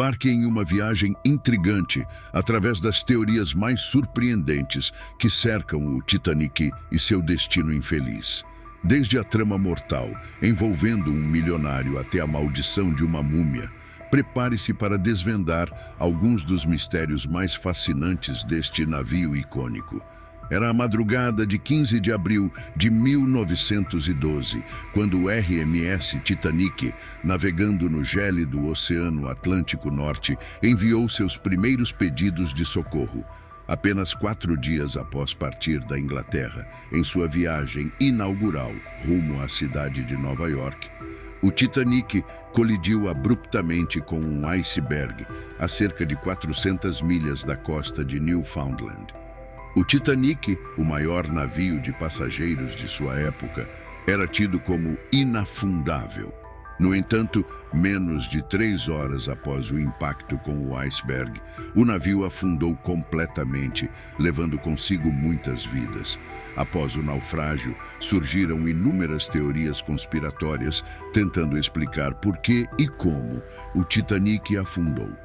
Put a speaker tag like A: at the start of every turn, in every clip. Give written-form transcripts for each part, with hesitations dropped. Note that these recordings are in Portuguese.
A: Embarque em uma viagem intrigante através das teorias mais surpreendentes que cercam o Titanic e seu destino infeliz. Desde a trama mortal, envolvendo um milionário, até a maldição de uma múmia, prepare-se para desvendar alguns dos mistérios mais fascinantes deste navio icônico. Era a madrugada de 15 de abril de 1912, quando o RMS Titanic, navegando no gélido Oceano Atlântico Norte, enviou seus primeiros pedidos de socorro. Apenas 4 dias após partir da Inglaterra, em sua viagem inaugural rumo à cidade de Nova York, o Titanic colidiu abruptamente com um iceberg a cerca de 400 milhas da costa de Newfoundland. O Titanic, o maior navio de passageiros de sua época, era tido como inafundável. No entanto, menos de 3 horas após o impacto com o iceberg, o navio afundou completamente, levando consigo muitas vidas. Após o naufrágio, surgiram inúmeras teorias conspiratórias tentando explicar por que e como o Titanic afundou.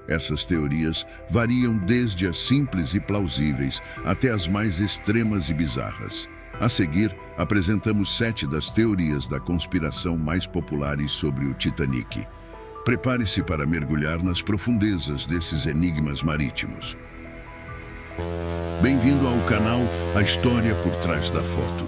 A: Essas teorias variam desde as simples e plausíveis até as mais extremas e bizarras. A seguir, apresentamos 7 das teorias da conspiração mais populares sobre o Titanic. Prepare-se para mergulhar nas profundezas desses enigmas marítimos. Bem-vindo ao canal A História por Trás da Foto.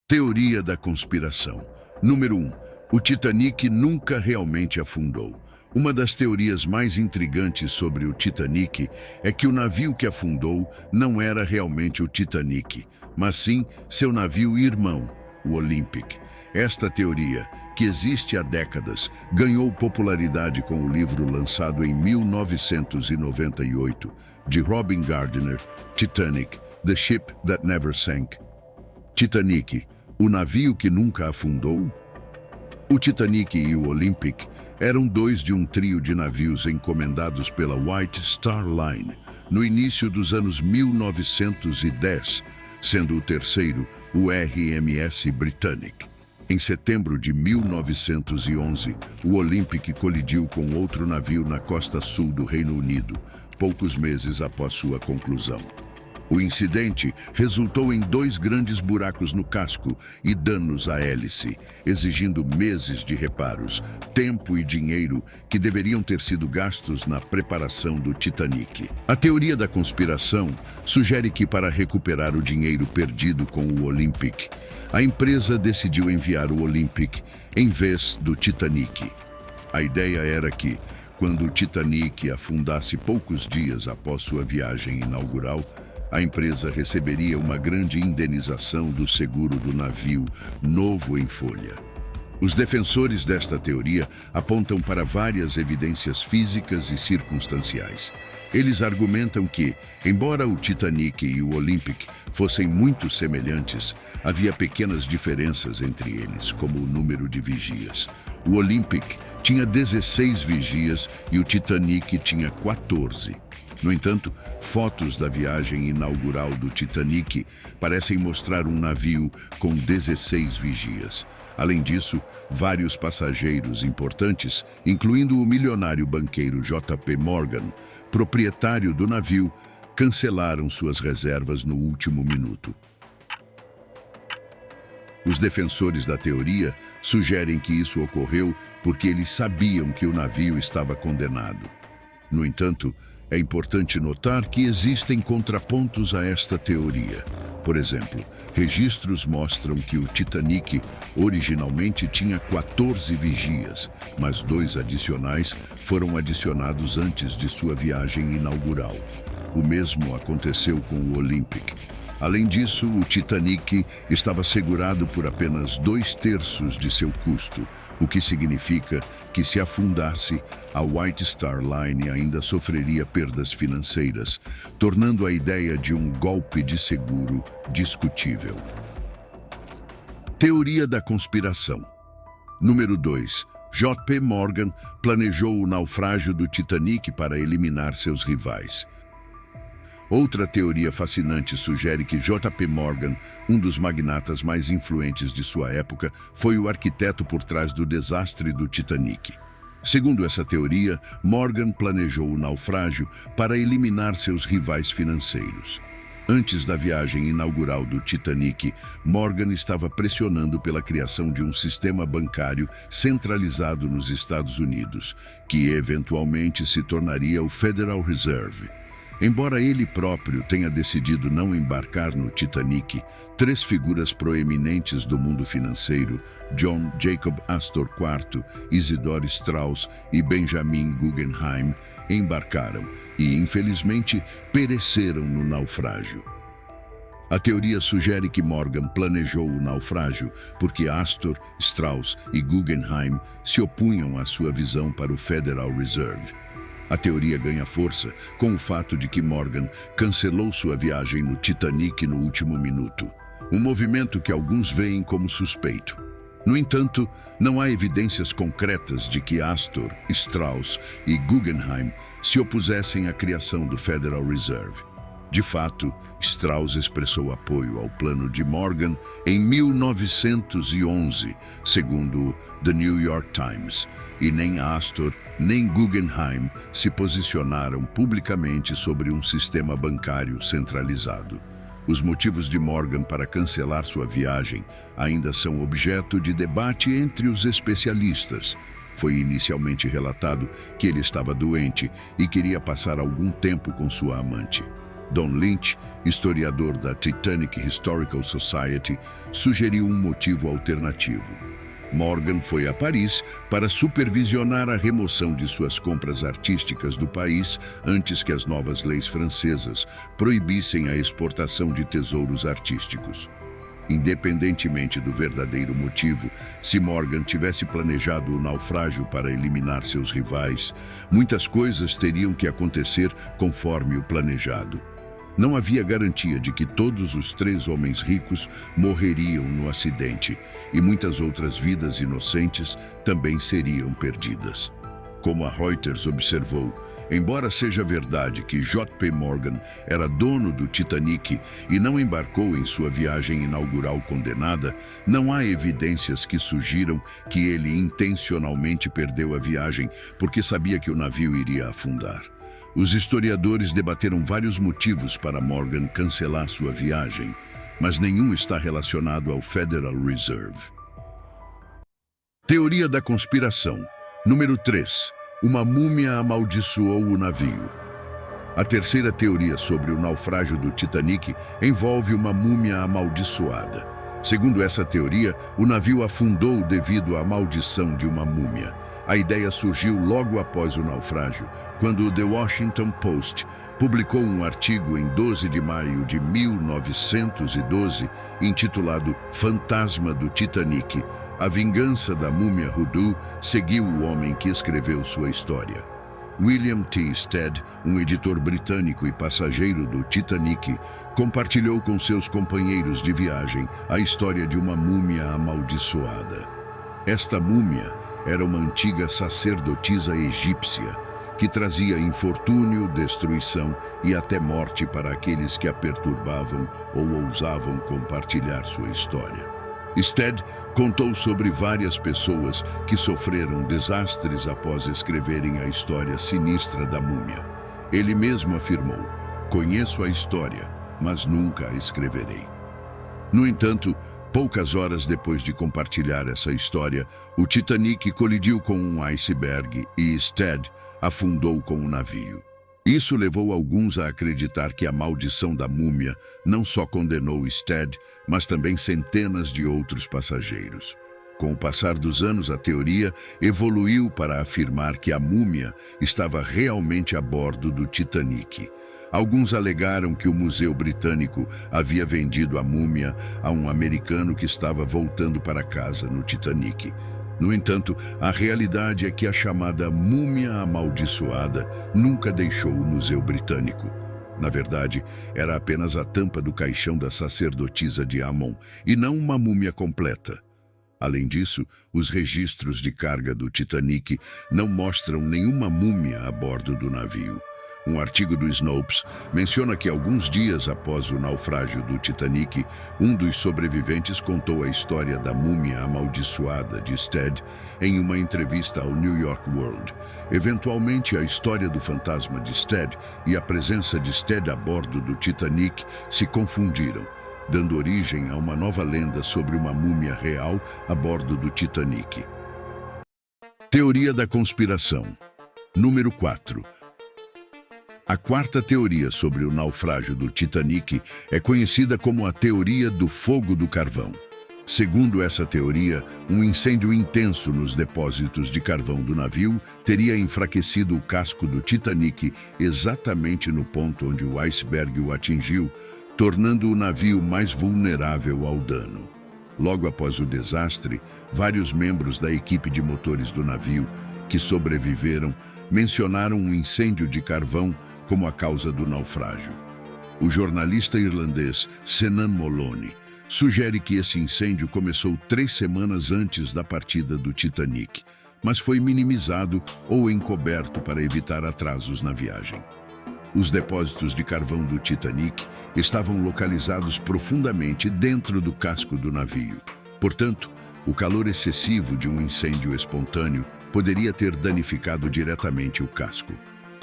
A: Teoria da conspiração. Número 1. O Titanic nunca realmente afundou. Uma das teorias mais intrigantes sobre o Titanic é que o navio que afundou não era realmente o Titanic, mas sim seu navio irmão, o Olympic. Esta teoria, que existe há décadas, ganhou popularidade com o livro lançado em 1998, de Robin Gardiner, Titanic, The Ship That Never Sank. Titanic, o navio que nunca afundou? O Titanic e o Olympic eram 2 de um trio de navios encomendados pela White Star Line no início dos anos 1910, sendo o terceiro o RMS Britannic. Em setembro de 1911, o Olympic colidiu com outro navio na costa sul do Reino Unido, poucos meses após sua conclusão. O incidente resultou em 2 grandes buracos no casco e danos à hélice, exigindo meses de reparos, tempo e dinheiro que deveriam ter sido gastos na preparação do Titanic. A teoria da conspiração sugere que, para recuperar o dinheiro perdido com o Olympic, a empresa decidiu enviar o Olympic em vez do Titanic. A ideia era que, quando o Titanic afundasse poucos dias após sua viagem inaugural, a empresa receberia uma grande indenização do seguro do navio novo em folha. Os defensores desta teoria apontam para várias evidências físicas e circunstanciais. Eles argumentam que, embora o Titanic e o Olympic fossem muito semelhantes, havia pequenas diferenças entre eles, como o número de vigias. O Olympic tinha 16 vigias e o Titanic tinha 14. No entanto, fotos da viagem inaugural do Titanic parecem mostrar um navio com 16 vigias. Além disso, vários passageiros importantes, incluindo o milionário banqueiro J.P. Morgan, proprietário do navio, cancelaram suas reservas no último minuto. Os defensores da teoria sugerem que isso ocorreu porque eles sabiam que o navio estava condenado. No entanto, é importante notar que existem contrapontos a esta teoria. Por exemplo, registros mostram que o Titanic originalmente tinha 14 vigias, mas 2 adicionais foram adicionados antes de sua viagem inaugural. O mesmo aconteceu com o Olympic. Além disso, o Titanic estava segurado por apenas 2/3 de seu custo, o que significa que, se afundasse, a White Star Line ainda sofreria perdas financeiras, tornando a ideia de um golpe de seguro discutível. Teoria da conspiração. Número 2. J.P. Morgan planejou o naufrágio do Titanic para eliminar seus rivais. Outra teoria fascinante sugere que J.P. Morgan, um dos magnatas mais influentes de sua época, foi o arquiteto por trás do desastre do Titanic. Segundo essa teoria, Morgan planejou o naufrágio para eliminar seus rivais financeiros. Antes da viagem inaugural do Titanic, Morgan estava pressionando pela criação de um sistema bancário centralizado nos Estados Unidos, que eventualmente se tornaria o Federal Reserve. Embora ele próprio tenha decidido não embarcar no Titanic, três figuras proeminentes do mundo financeiro, John Jacob Astor IV, Isidore Straus e Benjamin Guggenheim, embarcaram e, infelizmente, pereceram no naufrágio. A teoria sugere que Morgan planejou o naufrágio porque Astor, Straus e Guggenheim se opunham à sua visão para o Federal Reserve. A teoria ganha força com o fato de que Morgan cancelou sua viagem no Titanic no último minuto, um movimento que alguns veem como suspeito. No entanto, não há evidências concretas de que Astor, Straus e Guggenheim se opusessem à criação do Federal Reserve. De fato, Straus expressou apoio ao plano de Morgan em 1911, segundo The New York Times, e nem Astor nem Guggenheim se posicionaram publicamente sobre um sistema bancário centralizado. Os motivos de Morgan para cancelar sua viagem ainda são objeto de debate entre os especialistas. Foi inicialmente relatado que ele estava doente e queria passar algum tempo com sua amante. Don Lynch, historiador da Titanic Historical Society, sugeriu um motivo alternativo. Morgan foi a Paris para supervisionar a remoção de suas compras artísticas do país antes que as novas leis francesas proibissem a exportação de tesouros artísticos. Independentemente do verdadeiro motivo, se Morgan tivesse planejado o naufrágio para eliminar seus rivais, muitas coisas teriam que acontecer conforme o planejado. Não havia garantia de que todos os três homens ricos morreriam no acidente, e muitas outras vidas inocentes também seriam perdidas. Como a Reuters observou, embora seja verdade que J.P. Morgan era dono do Titanic e não embarcou em sua viagem inaugural condenada, não há evidências que sugiram que ele intencionalmente perdeu a viagem porque sabia que o navio iria afundar. Os historiadores debateram vários motivos para Morgan cancelar sua viagem, mas nenhum está relacionado ao Federal Reserve. Teoria da conspiração. Número 3. Uma múmia amaldiçoou o navio. A terceira teoria sobre o naufrágio do Titanic envolve uma múmia amaldiçoada. Segundo essa teoria, o navio afundou devido à maldição de uma múmia. A ideia surgiu logo após o naufrágio, quando o The Washington Post publicou um artigo em 12 de maio de 1912, intitulado Fantasma do Titanic. A vingança da múmia Hoodoo seguiu o homem que escreveu sua história. William T. Stead, um editor britânico e passageiro do Titanic, compartilhou com seus companheiros de viagem a história de uma múmia amaldiçoada. Esta múmia era uma antiga sacerdotisa egípcia que trazia infortúnio, destruição e até morte para aqueles que a perturbavam ou ousavam compartilhar sua história. Stead contou sobre várias pessoas que sofreram desastres após escreverem a história sinistra da múmia. Ele mesmo afirmou: "Conheço a história, mas nunca a escreverei." No entanto, poucas horas depois de compartilhar essa história, o Titanic colidiu com um iceberg e Stead afundou com o navio. Isso levou alguns a acreditar que a maldição da múmia não só condenou Stead, mas também centenas de outros passageiros. Com o passar dos anos, a teoria evoluiu para afirmar que a múmia estava realmente a bordo do Titanic. Alguns alegaram que o Museu Britânico havia vendido a múmia a um americano que estava voltando para casa no Titanic. No entanto, a realidade é que a chamada múmia amaldiçoada nunca deixou o Museu Britânico. Na verdade, era apenas a tampa do caixão da sacerdotisa de Amon, e não uma múmia completa. Além disso, os registros de carga do Titanic não mostram nenhuma múmia a bordo do navio. Um artigo do Snopes menciona que alguns dias após o naufrágio do Titanic, um dos sobreviventes contou a história da múmia amaldiçoada de Stead em uma entrevista ao New York World. Eventualmente, a história do fantasma de Stead e a presença de Stead a bordo do Titanic se confundiram, dando origem a uma nova lenda sobre uma múmia real a bordo do Titanic. Teoria da conspiração. Número 4. A quarta teoria sobre o naufrágio do Titanic é conhecida como a teoria do fogo do carvão. Segundo essa teoria, um incêndio intenso nos depósitos de carvão do navio teria enfraquecido o casco do Titanic exatamente no ponto onde o iceberg o atingiu, tornando o navio mais vulnerável ao dano. Logo após o desastre, vários membros da equipe de motores do navio, que sobreviveram, mencionaram um incêndio de carvão como a causa do naufrágio. O jornalista irlandês Senan Moloney sugere que esse incêndio começou 3 semanas antes da partida do Titanic, mas foi minimizado ou encoberto para evitar atrasos na viagem. Os depósitos de carvão do Titanic estavam localizados profundamente dentro do casco do navio. Portanto, o calor excessivo de um incêndio espontâneo poderia ter danificado diretamente o casco.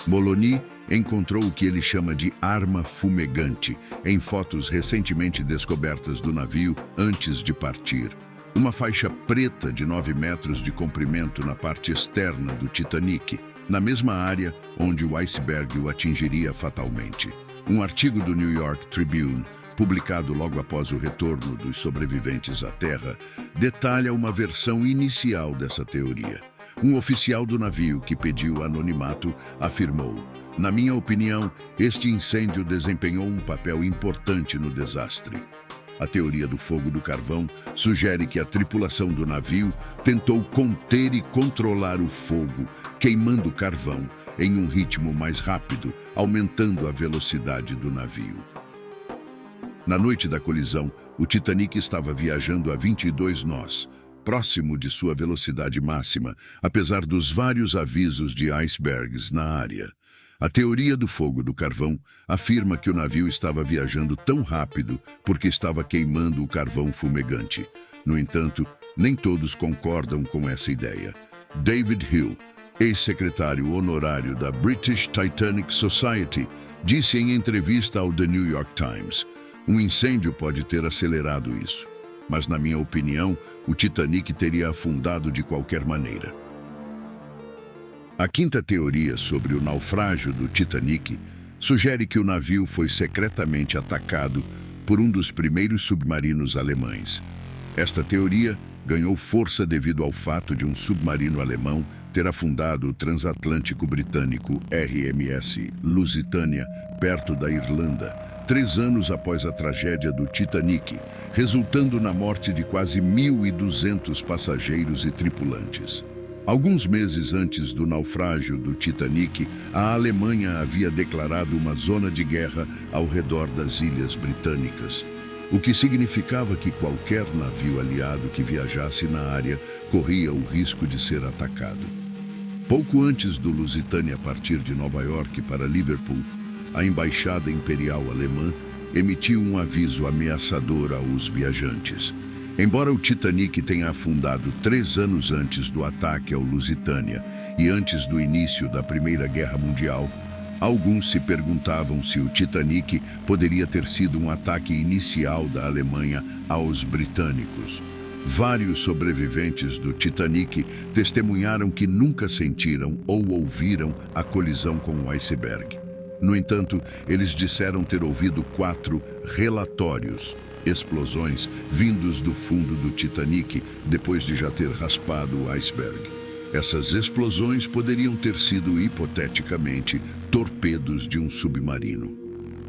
A: Moloney encontrou o que ele chama de arma fumegante em fotos recentemente descobertas do navio antes de partir. Uma faixa preta de 9 metros de comprimento na parte externa do Titanic, na mesma área onde o iceberg o atingiria fatalmente. Um artigo do New York Tribune, publicado logo após o retorno dos sobreviventes à Terra, detalha uma versão inicial dessa teoria. Um oficial do navio que pediu anonimato afirmou: "Na minha opinião, este incêndio desempenhou um papel importante no desastre." A teoria do fogo do carvão sugere que a tripulação do navio tentou conter e controlar o fogo, queimando o carvão em um ritmo mais rápido, aumentando a velocidade do navio. Na noite da colisão, o Titanic estava viajando a 22 nós, próximo de sua velocidade máxima, apesar dos vários avisos de icebergs na área. A teoria do fogo do carvão afirma que o navio estava viajando tão rápido porque estava queimando o carvão fumegante. No entanto, nem todos concordam com essa ideia. David Hill, ex-secretário honorário da British Titanic Society, disse em entrevista ao The New York Times: "Um incêndio pode ter acelerado isso, mas, na minha opinião, o Titanic teria afundado de qualquer maneira." A quinta teoria sobre o naufrágio do Titanic sugere que o navio foi secretamente atacado por um dos primeiros submarinos alemães. Esta teoria ganhou força devido ao fato de um submarino alemão ter afundado o transatlântico britânico RMS Lusitânia, perto da Irlanda, 3 anos após a tragédia do Titanic, resultando na morte de quase 1.200 passageiros e tripulantes. Alguns meses antes do naufrágio do Titanic, a Alemanha havia declarado uma zona de guerra ao redor das ilhas britânicas, o que significava que qualquer navio aliado que viajasse na área corria o risco de ser atacado. Pouco antes do Lusitânia partir de Nova York para Liverpool, a Embaixada Imperial Alemã emitiu um aviso ameaçador aos viajantes. Embora o Titanic tenha afundado 3 anos antes do ataque ao Lusitânia e antes do início da Primeira Guerra Mundial, alguns se perguntavam se o Titanic poderia ter sido um ataque inicial da Alemanha aos britânicos. Vários sobreviventes do Titanic testemunharam que nunca sentiram ou ouviram a colisão com o iceberg. No entanto, eles disseram ter ouvido 4 relatórios, explosões vindos do fundo do Titanic depois de já ter raspado o iceberg. Essas explosões poderiam ter sido, hipoteticamente, torpedos de um submarino.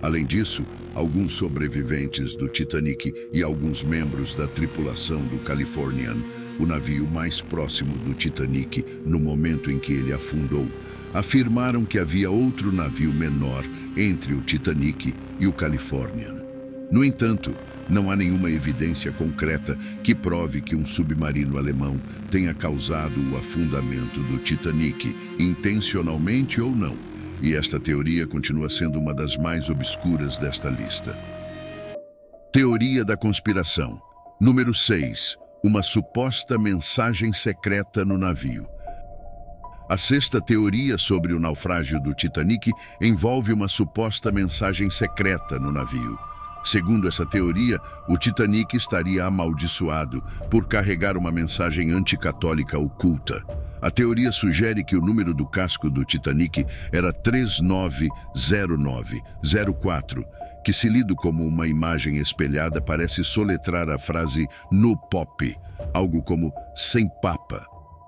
A: Além disso, alguns sobreviventes do Titanic e alguns membros da tripulação do Californian, o navio mais próximo do Titanic no momento em que ele afundou, afirmaram que havia outro navio menor entre o Titanic e o Californian. No entanto, não há nenhuma evidência concreta que prove que um submarino alemão tenha causado o afundamento do Titanic, intencionalmente ou não. e esta teoria continua sendo uma das mais obscuras desta lista. Teoria da conspiração. Número 6. Uma suposta mensagem secreta no navio. A sexta teoria sobre o naufrágio do Titanic envolve uma suposta mensagem secreta no navio. Segundo essa teoria, o Titanic estaria amaldiçoado por carregar uma mensagem anticatólica oculta. A teoria sugere que o número do casco do Titanic era 390904, que, se lido como uma imagem espelhada, parece soletrar a frase "no pop", algo como "sem papa".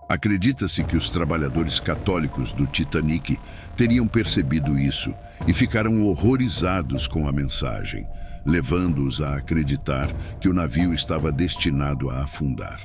A: Acredita-se que os trabalhadores católicos do Titanic teriam percebido isso e ficaram horrorizados com a mensagem, levando-os a acreditar que o navio estava destinado a afundar.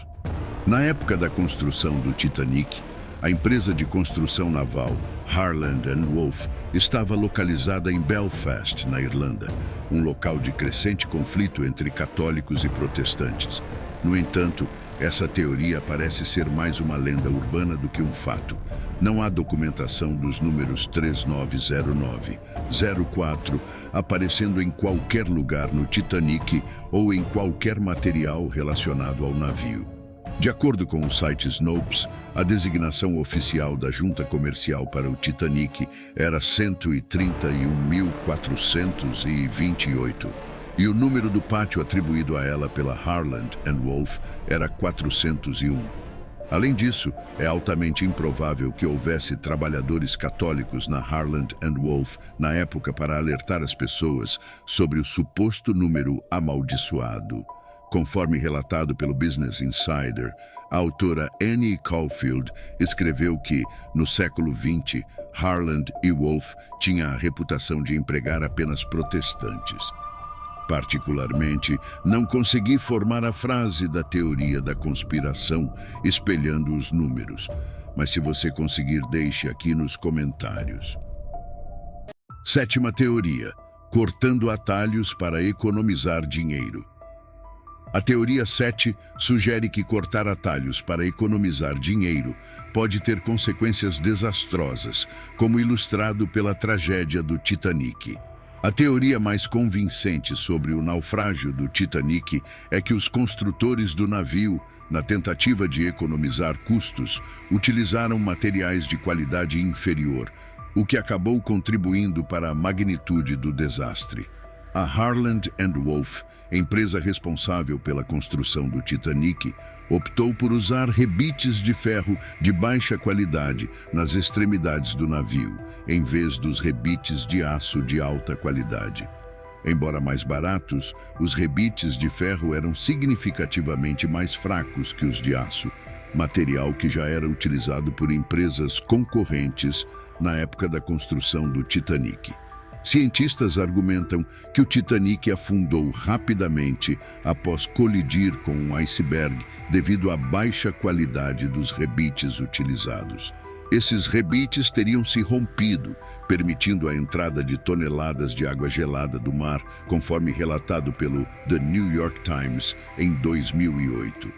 A: Na época da construção do Titanic, a empresa de construção naval Harland & Wolff estava localizada em Belfast, na Irlanda, um local de crescente conflito entre católicos e protestantes. No entanto, essa teoria parece ser mais uma lenda urbana do que um fato. Não há documentação dos números 390904 aparecendo em qualquer lugar no Titanic ou em qualquer material relacionado ao navio. De acordo com o site Snopes, a designação oficial da junta comercial para o Titanic era 131.428, e o número do pátio atribuído a ela pela Harland & Wolff era 401. Além disso, é altamente improvável que houvesse trabalhadores católicos na Harland & Wolff na época para alertar as pessoas sobre o suposto número amaldiçoado. Conforme relatado pelo Business Insider, a autora Annie Caulfield escreveu que, no século XX, Harland & Wolff tinha a reputação de empregar apenas protestantes. Particularmente, não consegui formar a frase da teoria da conspiração espelhando os números, mas se você conseguir, deixe aqui nos comentários. Sétima teoria: cortando atalhos para economizar dinheiro. A teoria 7 sugere que cortar atalhos para economizar dinheiro pode ter consequências desastrosas, como ilustrado pela tragédia do Titanic. A teoria mais convincente sobre o naufrágio do Titanic é que os construtores do navio, na tentativa de economizar custos, utilizaram materiais de qualidade inferior, o que acabou contribuindo para a magnitude do desastre. A Harland & Wolff, empresa responsável pela construção do Titanic, optou por usar rebites de ferro de baixa qualidade nas extremidades do navio, em vez dos rebites de aço de alta qualidade. Embora mais baratos, os rebites de ferro eram significativamente mais fracos que os de aço, material que já era utilizado por empresas concorrentes na época da construção do Titanic. Cientistas argumentam que o Titanic afundou rapidamente após colidir com um iceberg devido à baixa qualidade dos rebites utilizados. Esses rebites teriam se rompido, permitindo a entrada de toneladas de água gelada do mar, conforme relatado pelo The New York Times em 2008.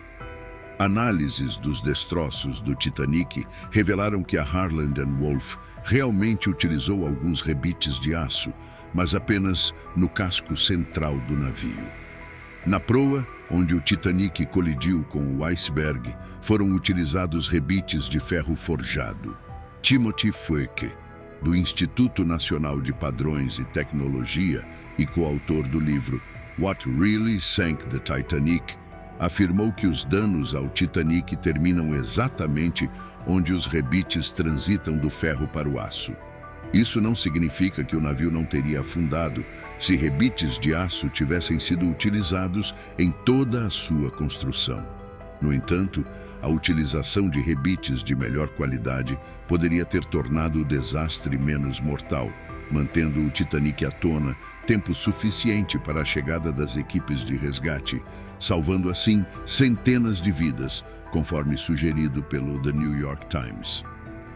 A: Análises dos destroços do Titanic revelaram que a Harland & Wolff realmente utilizou alguns rebites de aço, mas apenas no casco central do navio. Na proa, onde o Titanic colidiu com o iceberg, foram utilizados rebites de ferro forjado. Timothy Fueke, do Instituto Nacional de Padrões e Tecnologia e coautor do livro What Really Sank the Titanic, afirmou que os danos ao Titanic terminam exatamente onde os rebites transitam do ferro para o aço. Isso não significa que o navio não teria afundado se rebites de aço tivessem sido utilizados em toda a sua construção. No entanto, a utilização de rebites de melhor qualidade poderia ter tornado o desastre menos mortal, mantendo o Titanic à tona tempo suficiente para a chegada das equipes de resgate, salvando assim centenas de vidas, conforme sugerido pelo The New York Times.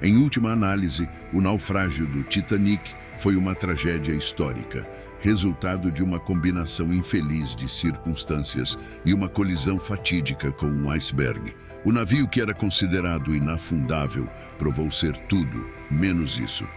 A: Em última análise, o naufrágio do Titanic foi uma tragédia histórica, resultado de uma combinação infeliz de circunstâncias e uma colisão fatídica com um iceberg. O navio, que era considerado inafundável, provou ser tudo menos isso.